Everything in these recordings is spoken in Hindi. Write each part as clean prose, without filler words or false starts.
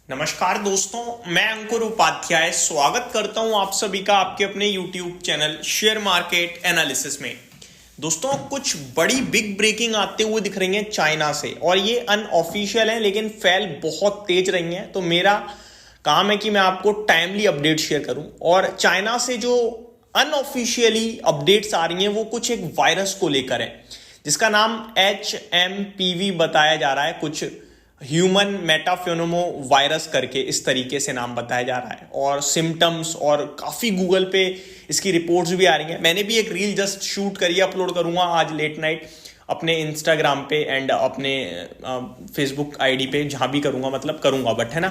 नमस्कार दोस्तों, मैं अंकुर उपाध्याय स्वागत करता हूं आप सभी का आपके अपने YouTube channel share market analysis में। दोस्तों, कुछ बड़ी बिग ब्रेकिंग आते हुए दिख रही है चाइना से, और ये अनऑफिशियल है लेकिन फैल बहुत तेज रही है। तो मेरा काम है कि मैं आपको टाइमली अपडेट शेयर करूं। और चाइना से जो अनऑफिशियली अपडेट्स आ रही हैं वो कुछ एक वायरस को लेकर है, जिसका नाम HMPV बताया जा रहा है। कुछ ह्यूमन मेटाफिनोमो वायरस करके इस तरीके से नाम बताया जा रहा है, और सिम्टम्स और काफी गूगल पे इसकी रिपोर्ट्स भी आ रही हैं। मैंने भी एक रील जस्ट शूट करी, अपलोड करूंगा आज लेट नाइट अपने इंस्टाग्राम पे एंड अपने फेसबुक आईडी पे, जहां भी करूंगा मतलब करूंगा, बट है ना।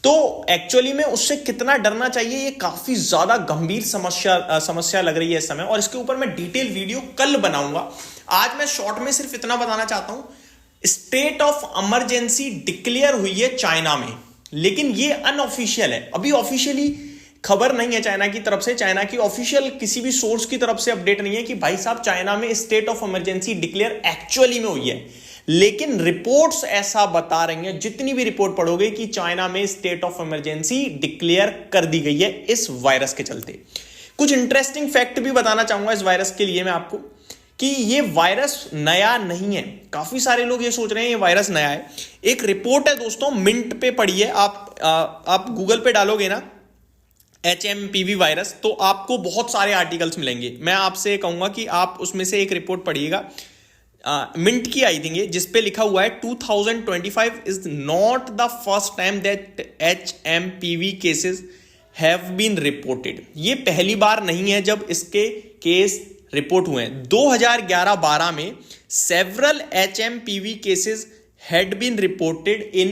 तो एक्चुअली में उससे कितना डरना चाहिए, ये काफी ज्यादा गंभीर समस्या लग रही है इस समय, और इसके ऊपर मैं डिटेल वीडियो कल बनाऊंगा। आज मैं शॉर्ट में सिर्फ इतना बताना चाहता हूं, स्टेट ऑफ इमरजेंसी डिक्लेयर हुई है चाइना में, लेकिन ये अनऑफिशियल है। अभी ऑफिशियली खबर नहीं है चाइना की तरफ से, चाइना की ऑफिशियल किसी भी सोर्स की तरफ से अपडेट नहीं है कि भाई साहब चाइना में state of emergency declare actually में हुई है। लेकिन रिपोर्ट्स ऐसा बता रही हैं, जितनी भी रिपोर्ट पढ़ोगे, कि चाइना में स्टेट ऑफ इमरजेंसी डिक्लेयर कर दी गई है इस वायरस के चलते। कुछ इंटरेस्टिंग फैक्ट भी बताना चाहूंगा इस वायरस के लिए मैं आपको, कि ये वायरस नया नहीं है। काफी सारे लोग ये सोच रहे हैं ये वायरस नया है। एक रिपोर्ट है दोस्तों, मिंट पे पढ़ी है, आप गूगल पे डालोगे ना HMPV वायरस, तो आपको बहुत सारे आर्टिकल्स मिलेंगे। मैं आपसे कहूंगा कि आप उसमें से एक रिपोर्ट पढ़िएगा, मिंट की आई थिंक, जिसपे लिखा हुआ है 2025 is not the first time that HMPV cases have been reported. ये पहली बार नहीं है जब इसके केस रिपोर्ट हुए हैं। 2011-12 में several HMPV cases had been reported in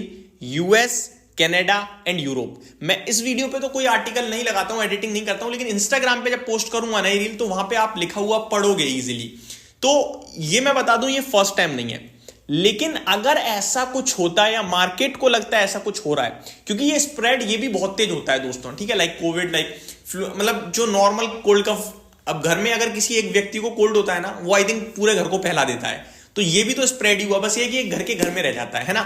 US, Canada and Europe. मैं इस वीडियो पे तो कोई आर्टिकल नहीं लगाता हूं, एडिटिंग नहीं करता हूं, लेकिन इंस्टाग्राम पे जब पोस्ट करूंगा नई रील, तो वहां पे आप लिखा हुआ पढ़ोगे इजीली। तो ये मैं बता दूं, ये फर्स्ट टाइम नहीं है। लेकिन अगर ऐसा कुछ होता है, या मार्केट को लगता है ऐसा कुछ हो रहा है, क्योंकि ये स्प्रेड ये भी बहुत तेज होता है दोस्तों, ठीक है, लाइक कोविड, लाइक फ्लू, मतलब जो नॉर्मल कोल्ड कफ, अब घर में अगर किसी एक व्यक्ति को कोल्ड होता है ना, वो आई थिंक पूरे घर को फैला देता है। तो ये भी तो स्प्रेड ही हुआ, बस ये कि घर के घर में रह जाता है ना।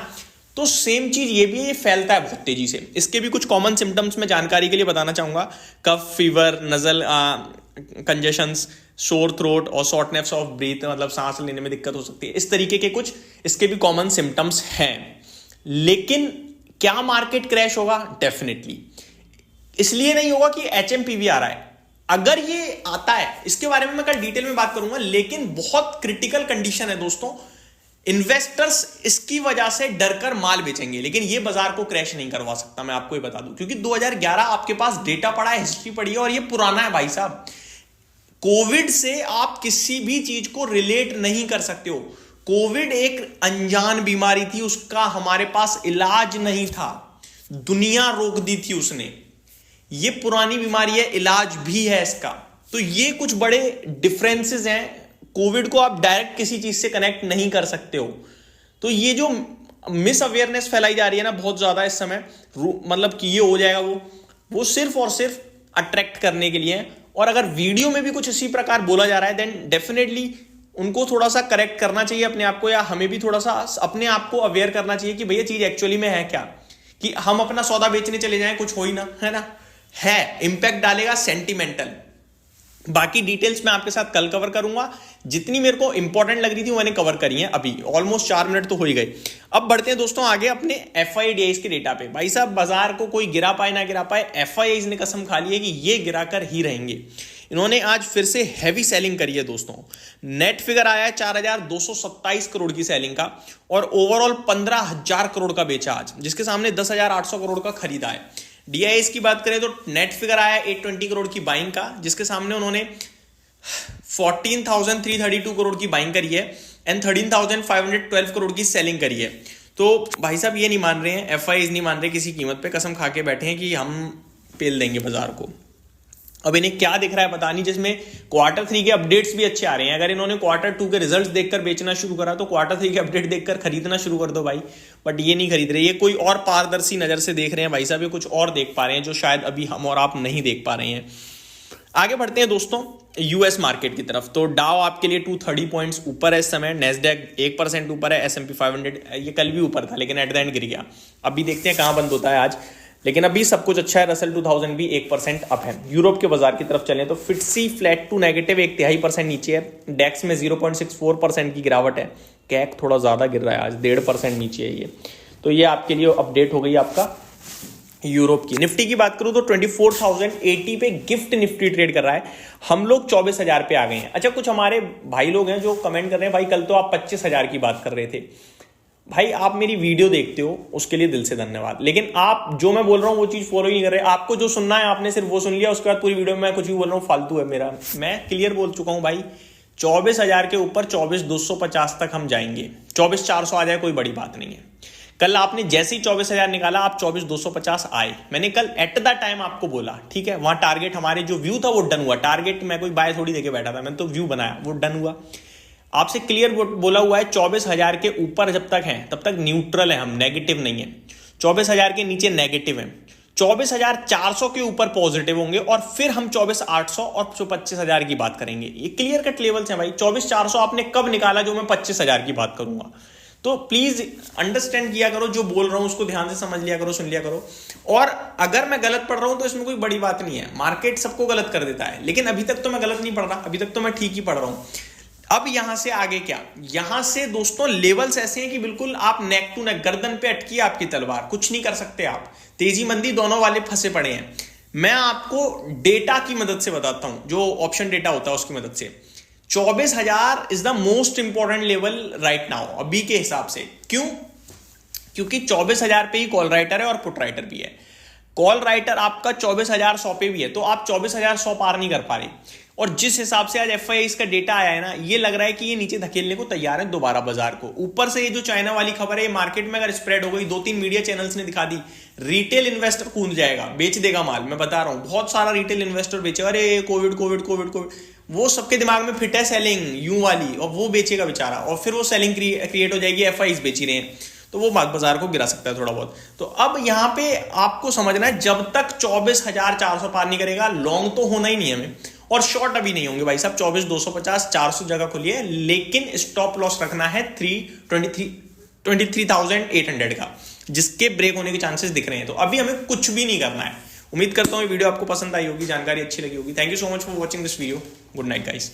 तो सेम चीज ये भी है, ये फैलता है बहुत तेजी से। इसके भी कुछ कॉमन सिम्टम्स मैं जानकारी के लिए बताना चाहूंगा। कफ, फीवर, नजल कंजेशंस, शोर थ्रोट और शॉर्टनेस ऑफ ब्रीथ, मतलब सांस लेने में दिक्कत हो सकती है। इस तरीके के कुछ इसके भी कॉमन सिम्टम्स हैं। लेकिन क्या मार्केट क्रैश होगा? डेफिनेटली इसलिए नहीं होगा कि HMPV आ रहा है। अगर ये आता है, इसके बारे में मैं कल डिटेल में बात करूंगा, लेकिन बहुत क्रिटिकल कंडीशन है दोस्तों। इन्वेस्टर्स इसकी वजह से डरकर माल बेचेंगे, लेकिन ये बाजार को क्रैश नहीं करवा सकता, मैं आपको ये बता दूं। क्योंकि 2011 आपके पास डेटा पड़ा है, हिस्ट्री पड़ी है, और ये पुराना है भाई साहब। कोविड से आप किसी भी चीज को रिलेट नहीं कर सकते हो। कोविड एक अनजान बीमारी थी, उसका हमारे पास इलाज नहीं था, दुनिया रोक दी थी उसने। ये पुरानी बीमारी है, इलाज भी है इसका। तो ये कुछ बड़े डिफरेंसेस हैं। कोविड को आप डायरेक्ट किसी चीज से कनेक्ट नहीं कर सकते हो। तो ये जो मिस अवेयरनेस फैलाई जा रही है ना बहुत ज्यादा इस समय, मतलब कि ये हो जाएगा, वो सिर्फ और सिर्फ अट्रैक्ट करने के लिए है। और अगर वीडियो में भी कुछ इसी प्रकार बोला जा रहा है, देन डेफिनेटली उनको थोड़ा सा करेक्ट करना चाहिए अपने आप को, या हमें भी थोड़ा सा अपने आप को अवेयर करना चाहिए कि भैया चीज एक्चुअली में है क्या। कि हम अपना सौदा बेचने चले जाएं, कुछ हो ही ना, है ना। है इंपैक्ट डालेगा सेंटिमेंटल। बाकी डिटेल्स मैं आपके साथ कल कवर करूंगा। जितनी मेरे को इंपॉर्टेंट लग रही थी मैंने कवर करी है। अभी ऑलमोस्ट 4 मिनट तो हो ही गए। अब बढ़ते हैं दोस्तों आगे अपने FIDIs के डेटा पे। भाई साहब, बाजार को कोई गिरा पाए ना गिरा पाए, FIIs ने कसम खा ली है कि ये गिराकर ही रहेंगे। इन्होंने आज फिर से हैवी सेलिंग करी है दोस्तों। नेट फिगर आया है 4227 करोड़ की सेलिंग का, और ओवरऑल 15,000 करोड़ का बेचा आज, जिसके सामने 10,800 करोड़ का खरीदा है। DIs की बात करें तो नेट फिगर आया 820 करोड़ की बाइंग का, जिसके सामने उन्होंने 14,332 करोड़ की बाइंग करी है, एंड 13,512 करोड़ की सेलिंग करी है। तो भाई साहब ये नहीं मान रहे हैं, FIs नहीं मान रहे किसी कीमत पे, कसम खा के बैठे हैं कि हम पेल देंगे बाजार को। अब इन्हें क्या दिख रहा है पता नहीं, जिसमें Q3 के अपडेट्स भी अच्छे आ रहे हैं। अगर इन्होंने Q2 के रिजल्ट्स देखकर बेचना शुरू करा तो Q3 के अपडेट देखकर खरीदना शुरू कर दो भाई। बट ये नहीं खरीद रहे, ये कोई और पारदर्शी नजर से देख रहे हैं भाई साहब, ये कुछ और देख पा रहे हैं जो शायद अभी हम और आप नहीं देख पा रहे हैं। आगे बढ़ते हैं दोस्तों। यूएस मार्केट की तरफ। तो डाउ आपके लिए 230 पॉइंट्स ऊपर है इस समय, नेस्डैक 1% ऊपर है, S&P 500 ये कल भी ऊपर था लेकिन एट द एंड गिर गया। अभी देखते हैं कहाँ बंद होता है आज, लेकिन अभी सब कुछ अच्छा है। रसल 2000 भी 1% अप है। यूरोप के बाजार की तरफ चलें तो फिट्सी फ्लैट टू नेगेटिव 0.5% नीचे है। डेक्स में 0.64% की गिरावट है। कैक थोड़ा ज्यादा गिर रहा है आज, 1.5% नीचे है ये। तो ये आपके लिए अपडेट हो गई आपका यूरोप की। निफ्टी की बात करूं तो 24,080 पे गिफ्ट निफ्टी ट्रेड कर रहा है। हम लोग 24,000 पे आ गए हैं। अच्छा, कुछ हमारे भाई लोग हैं जो कमेंट कर रहे हैं भाई कल तो आप 25,000 की बात कर रहे थे। भाई आप मेरी वीडियो देखते हो उसके लिए दिल से धन्यवाद, लेकिन आप जो मैं बोल रहा हूं वो चीज फॉलो ही नहीं कर रहे। आपको जो सुनना है आपने सिर्फ वो सुन लिया, उसके बाद पूरी वीडियो में मैं कुछ भी बोल रहा हूं फालतू है मेरा। मैं क्लियर बोल चुका हूं भाई, 24,000 के ऊपर 24,250 तक हम जाएंगे। 24,400 आ जाए कोई बड़ी बात नहीं है। कल आपने जैसे ही 24,000 निकाला आप 24,250 आए। मैंने कल एट द टाइम आपको बोला, ठीक है, वहां टारगेट हमारे जो व्यू था वो डन हुआ। टारगेट मैं कोई बाय थोड़ी देके बैठा था, मैंने तो व्यू बनाया, वो डन हुआ। आपसे क्लियर बोला हुआ है 24,000 के ऊपर जब तक है तब तक न्यूट्रल है हम, नेगेटिव नहीं है। 24,000 के नीचे नेगेटिव है। 24,400 के ऊपर पॉजिटिव होंगे और फिर हम 24,800 और 25,000 की बात करेंगे। ये क्लियर कट लेवल्स हैं भाई। 24,400 आपने कब निकाला जो मैं 25,000 की बात करूंगा? तो प्लीज अंडरस्टैंड किया करो, जो बोल रहा हूं उसको ध्यान से समझ लिया करो, सुन लिया करो। और अगर मैं गलत पढ़ रहा हूं तो इसमें कोई बड़ी बात नहीं है, मार्केट सबको गलत कर देता है, लेकिन अभी तक तो मैं गलत नहीं पढ़ रहा, अभी तक तो मैं ठीक ही पढ़ रहा हूं। अब यहां से आगे क्या, यहां से दोस्तों लेवल्स ऐसे हैं कि बिल्कुल आप नेक टू नेक, गर्दन पे अटकी है आपकी तलवार, कुछ नहीं कर सकते आप। तेजी मंदी दोनों वाले फंसे पड़े हैं। मैं आपको डेटा की मदद से बताता हूं, जो ऑप्शन डेटा होता है उसकी मदद से। 24,000 is the most important level right now अभी के हिसाब से। क्यों? क्योंकि 24,000 पे ही कॉल राइटर है और पुट राइटर भी है। कॉल राइटर आपका 24,100 पे भी है, तो आप 24,100 पार नहीं कर पा रहे। और जिस हिसाब से आज FII का डेटा आया है ना, ये लग रहा है कि ये नीचे धकेलने को तैयार है दोबारा बाजार को। ऊपर से ये जो चाइना वाली खबर है, ये मार्केट में अगर स्प्रेड हो गई, 2-3 मीडिया चैनल्स ने दिखा दी, रिटेल इन्वेस्टर कूद जाएगा, बेच देगा माल। मैं बता रहा हूं बहुत सारा रिटेल इन्वेस्टर बेचेगा। अरे कोविड कोविड कोविड कोविड, वो सबके दिमाग में फिट है सेलिंग यूं वाली, और वो बेचेगा बेचारा, और फिर वो सेलिंग क्रिएट हो जाएगी। FII बेच ही रहे हैं, तो वो बाजार को गिरा सकता है थोड़ा बहुत। तो अब यहां पे आपको समझना है, जब तक 24,400 पार नहीं करेगा, लॉन्ग तो होना ही नहीं है हमें, और शॉर्ट अभी नहीं होंगे भाई साहब। 24,250 400 जगह खुलिए, लेकिन स्टॉप लॉस रखना है 23,800 का, जिसके ब्रेक होने के चांसेस दिख रहे हैं। तो अभी हमें कुछ भी नहीं करना है। उम्मीद करता हूं ये वीडियो आपको पसंद आई होगी, जानकारी अच्छी लगी होगी। Thank you so much for watching this video. Good night guys.